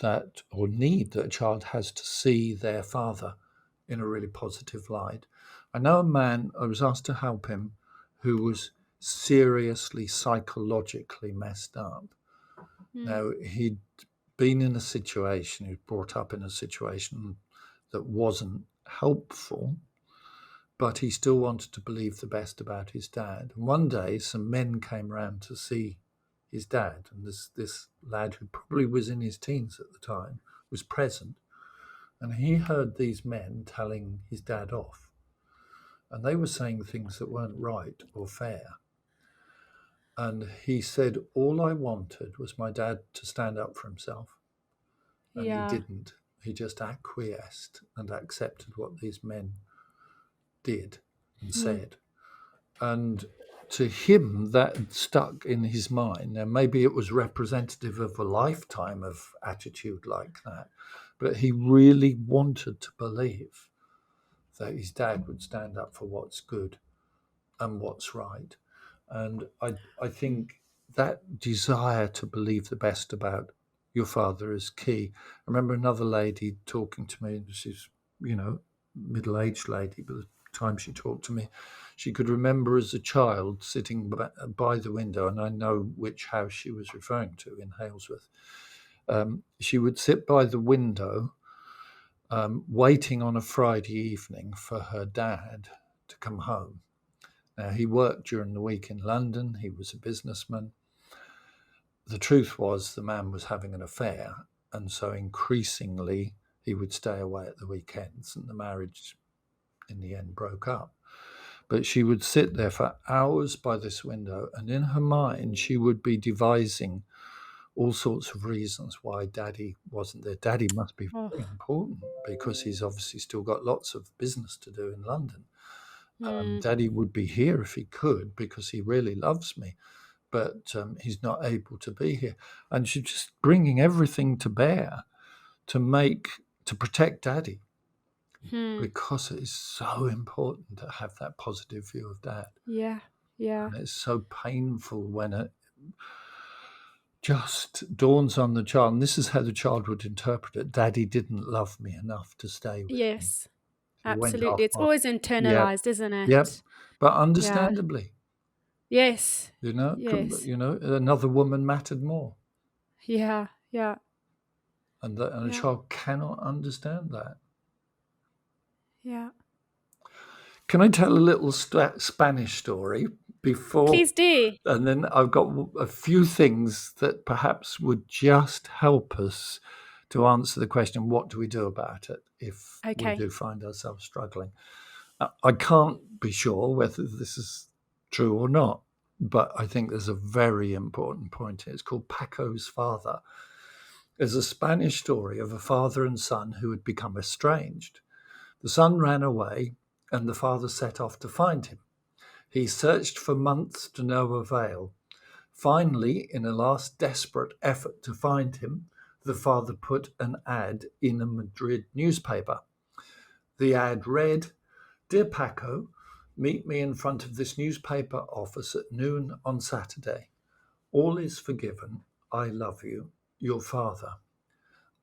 or need that a child has to see their father in a really positive light. I know a man, I was asked to help him, who was seriously psychologically messed up. Now, he'd been in a situation, he was brought up in a situation that wasn't helpful, but he still wanted to believe the best about his dad. And one day, some men came round to see his dad, and this lad, who probably was in his teens at the time, was present, and he heard these men telling his dad off. and they were saying things that weren't right or fair. And he said, all I wanted was my dad to stand up for himself. And he didn't. He just acquiesced and accepted what these men did and said. And to him, that stuck in his mind. Now, maybe it was representative of a lifetime of attitude like that, but he really wanted to believe that his dad would stand up for what's good and what's right. And I think that desire to believe the best about your father is key. I remember another lady talking to me, she's, middle-aged lady, but the time she talked to me, she could remember as a child sitting by the window, and I know which house she was referring to in Halesworth. She would sit by the window waiting on a Friday evening for her dad to come home. Now, he worked during the week in London. He was a businessman. The truth was the man was having an affair, and so increasingly he would stay away at the weekends, and the marriage in the end broke up. But she would sit there for hours by this window, and in her mind she would be devising all sorts of reasons why Daddy wasn't there. Daddy must be very important because he's obviously still got lots of business to do in London. Daddy would be here if he could because he really loves me, but he's not able to be here. And she's just bringing everything to bear to protect Daddy because it is so important to have that positive view of Dad. Yeah. And it's so painful when it just dawns on the child, and this is how the child would interpret it: Daddy didn't love me enough to stay with me. Yes. Absolutely. It's always internalized, isn't it? Yep. But understandably. Yes. Yes. Another woman mattered more. Yeah. And a child cannot understand that. Yeah. Can I tell a little Spanish story before? Please do. And then I've got a few things that perhaps would just help us to answer the question, what do we do about it if we do find ourselves struggling? I can't be sure whether this is true or not, but I think there's a very important point here. It's called Paco's Father. There's a Spanish story of a father and son who had become estranged. The son ran away and the father set off to find him. He searched for months to no avail. Finally, in a last desperate effort to find him, the father put an ad in a Madrid newspaper. The ad read, "Dear Paco, meet me in front of this newspaper office at noon on Saturday. All is forgiven. I love you. Your father."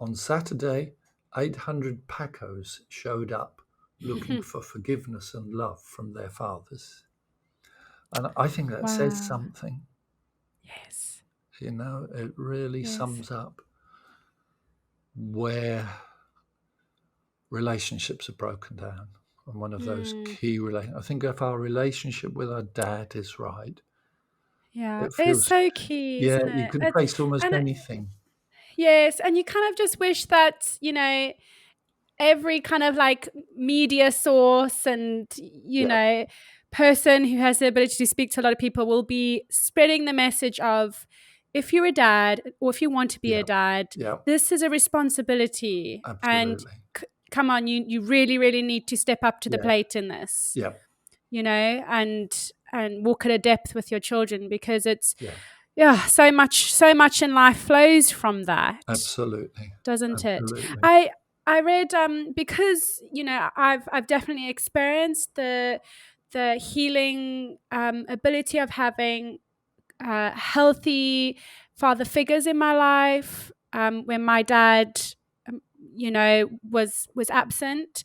On Saturday, 800 Pacos showed up looking for forgiveness and love from their fathers. And I think that says something. Yes. It really sums up where relationships are broken down. And one of those key relationships, I think if our relationship with our dad is right. Yeah, it's so key, isn't it? You can face almost anything. Yes, and you kind of just wish that, every kind of like media source and, person who has the ability to speak to a lot of people will be spreading the message of, if you're a dad or if you want to be a dad, this is a responsibility. Absolutely. And come on, you really, really need to step up to the plate in this. And walk at a depth with your children, because it's so much in life flows from that. Absolutely. Doesn't it? I read because I've definitely experienced the healing ability of having healthy father figures in my life when my dad was absent,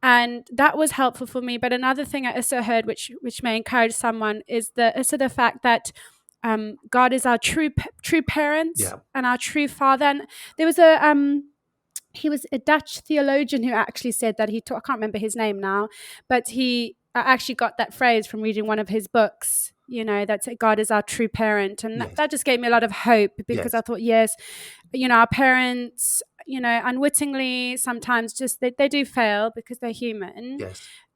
and that was helpful for me. But another thing I also heard, which may encourage someone, is the fact that God is our true parent and our true father. And there was he was a Dutch theologian who actually said that I can't remember his name now, but I actually got that phrase from reading one of his books, that God is our true parent. And that just gave me a lot of hope, because I thought, our parents, unwittingly sometimes just they do fail because they're human.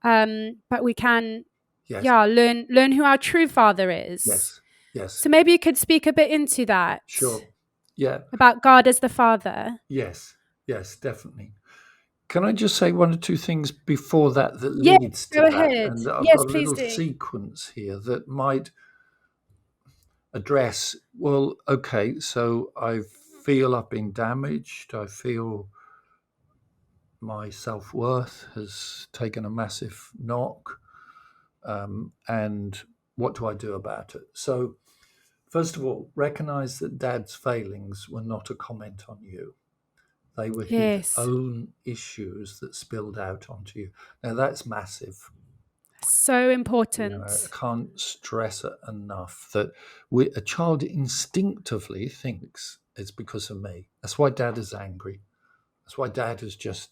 but we can, learn who our true Father is. Yes. So maybe you could speak a bit into that. Sure. Yeah. About God as the Father. Yes, definitely. Can I just say one or two things before that leads to go that? ahead. And I've Yes, got a please little do. sequence here that might address, well, okay, so I feel I've been damaged. I feel my self-worth has taken a massive knock. And what do I do about it? So, first of all, recognize that Dad's failings were not a comment on you. They were his own issues that spilled out onto you. Now, that's massive. So important. I can't stress it enough that a child instinctively thinks it's because of me. That's why Dad is angry. That's why Dad has just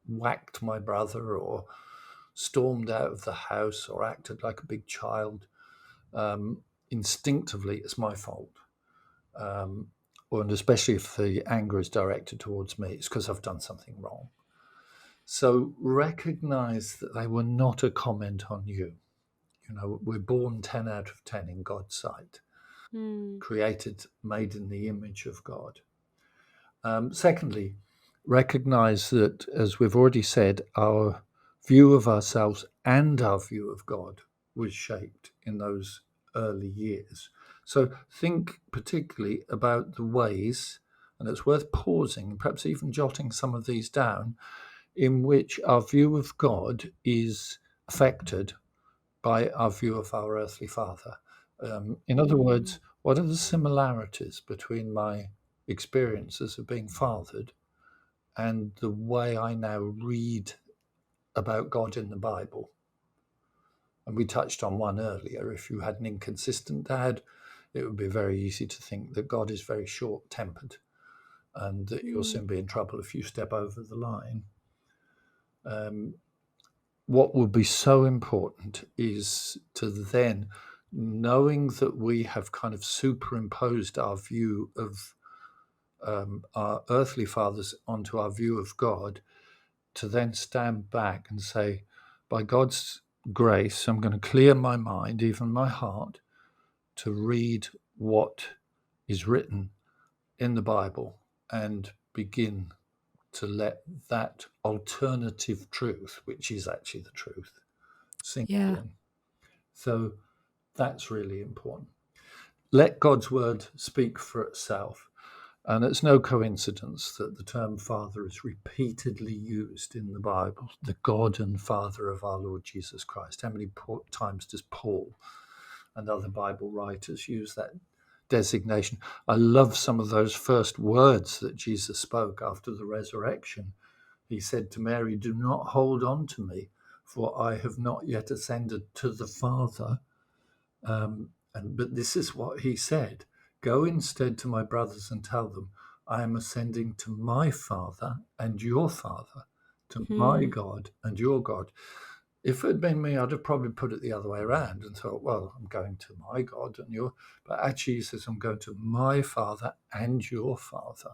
whacked my brother or stormed out of the house or acted like a big child. Instinctively, it's my fault. And especially if the anger is directed towards me, it's because I've done something wrong. So recognize that they were not a comment on you. We're born 10 out of 10 in God's sight, created, made in the image of God. Secondly, recognize that, as we've already said, our view of ourselves and our view of God was shaped in those early years. So think particularly about the ways, and it's worth pausing, perhaps even jotting some of these down, in which our view of God is affected by our view of our earthly father. In other words, what are the similarities between my experiences of being fathered and the way I now read about God in the Bible? And we touched on one earlier. If you had an inconsistent dad, it would be very easy to think that God is very short-tempered and that you'll soon be in trouble if you step over the line. What will be so important is to then, knowing that we have kind of superimposed our view of our earthly fathers onto our view of God, to then stand back and say, by God's grace, I'm going to clear my mind, even my heart, to read what is written in the Bible and begin to let that alternative truth, which is actually the truth, sink in. So that's really important. Let God's word speak for itself. And it's no coincidence that the term Father is repeatedly used in the Bible, the God and Father of our Lord Jesus Christ. How many times does Paul and other Bible writers use that designation? I love some of those first words that Jesus spoke after the resurrection. He said to Mary, "Do not hold on to me, for I have not yet ascended to the Father." But this is what he said: "Go instead to my brothers and tell them, I am ascending to my Father and your Father, to my God and your God." If it had been me, I'd have probably put it the other way around and thought, well, I'm going to my God and your. But actually, he says, I'm going to my Father and your Father.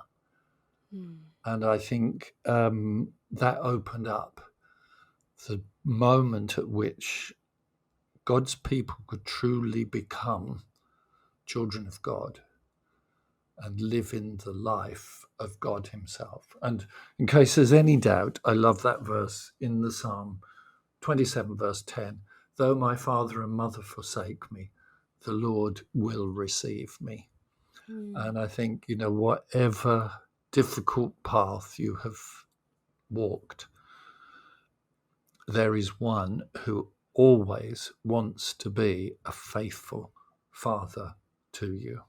And I think that opened up the moment at which God's people could truly become children of God and live in the life of God himself. And in case there's any doubt, I love that verse in the Psalm 27, verse 10. Though my father and mother forsake me, the Lord will receive me. And I think, whatever difficult path you have walked, there is one who always wants to be a faithful father to you.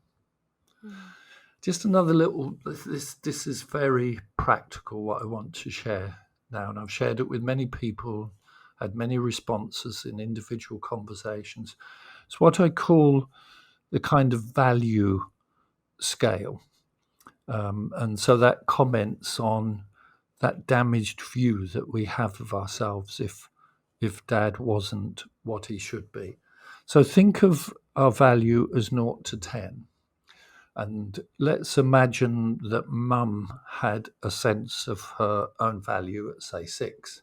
Just another little, this is very practical, what I want to share now, and I've shared it with many people, had many responses in individual conversations. It's what I call the kind of value scale. And so that comments on that damaged view that we have of ourselves if Dad wasn't what he should be. So think of our value as 0 to 10. And let's imagine that Mum had a sense of her own value at, say, 6.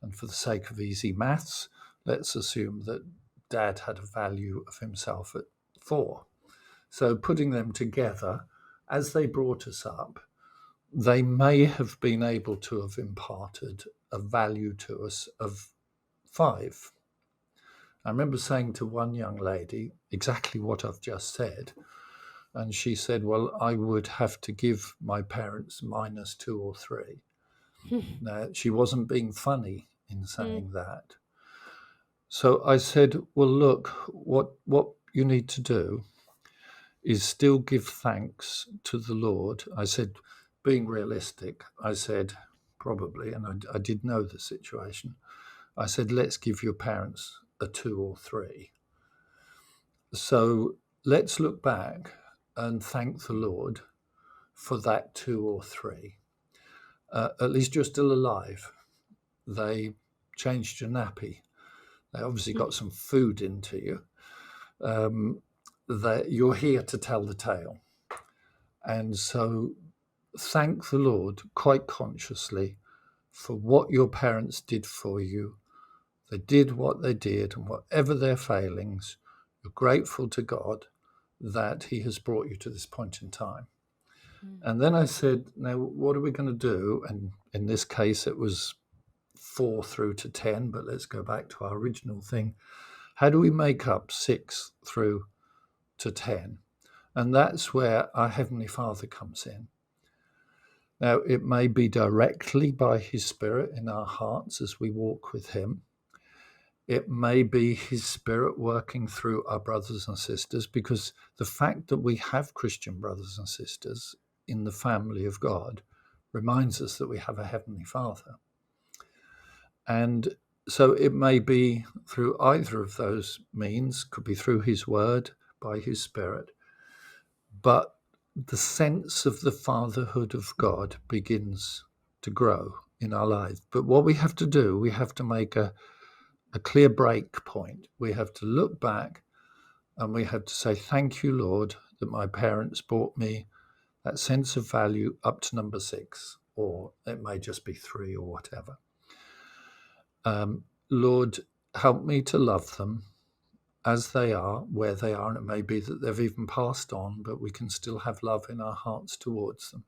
And for the sake of easy maths, let's assume that Dad had a value of himself at 4. So putting them together, as they brought us up, they may have been able to have imparted a value to us of 5. I remember saying to one young lady exactly what I've just said. And she said, well, I would have to give my parents -2 or 3. Now, she wasn't being funny in saying that. So I said, well, look, what you need to do is still give thanks to the Lord. I said, being realistic, I said, probably, and I did know the situation. I said, let's give your parents a 2 or 3. So let's look back and thank the Lord for that 2 or 3. At least you're still alive. They changed your nappy. They obviously got some food into you. That you're here to tell the tale. And so thank the Lord quite consciously for what your parents did for you. They did what they did, and whatever their failings, you're grateful to God that he has brought you to this point in time. And then I said, now, what are we going to do? And in this case, it was 4 through to 10, but let's go back to our original thing. How do we make up 6 through to 10? And that's where our Heavenly Father comes in. Now, it may be directly by his Spirit in our hearts as we walk with him. It may be his Spirit working through our brothers and sisters, because the fact that we have Christian brothers and sisters in the family of God reminds us that we have a Heavenly Father. And so it may be through either of those means, could be through his word, by his Spirit. But the sense of the fatherhood of God begins to grow in our lives. But what we have to do, we have to make a clear break point. We have to look back and we have to say, thank you, Lord, that my parents brought me that sense of value up to number 6, or it may just be 3 or whatever. Lord, help me to love them as they are, where they are, and it may be that they've even passed on, but we can still have love in our hearts towards them.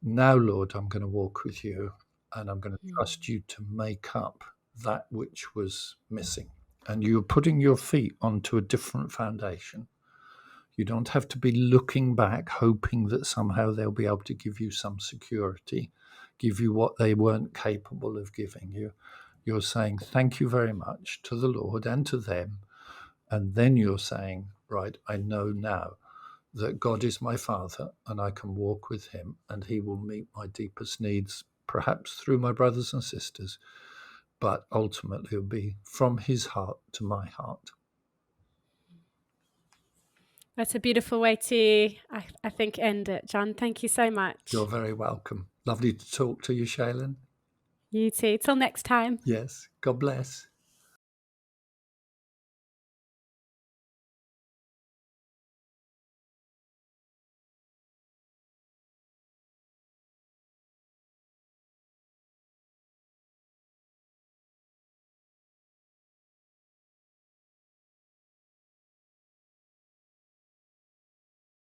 Now, Lord, I'm going to walk with you, and I'm going to trust you to make up that which was missing. And you're putting your feet onto a different foundation. You don't have to be looking back, hoping that somehow they'll be able to give you some security, give you what they weren't capable of giving you. You're saying, thank you very much to the Lord and to them. And then you're saying, right, I know now that God is my Father and I can walk with him and he will meet my deepest needs, perhaps through my brothers and sisters, but ultimately it will be from his heart to my heart. That's a beautiful way to, I think, end it. John, thank you so much. You're very welcome. Lovely to talk to you, Shaylin. You too. Till next time. Yes. God bless.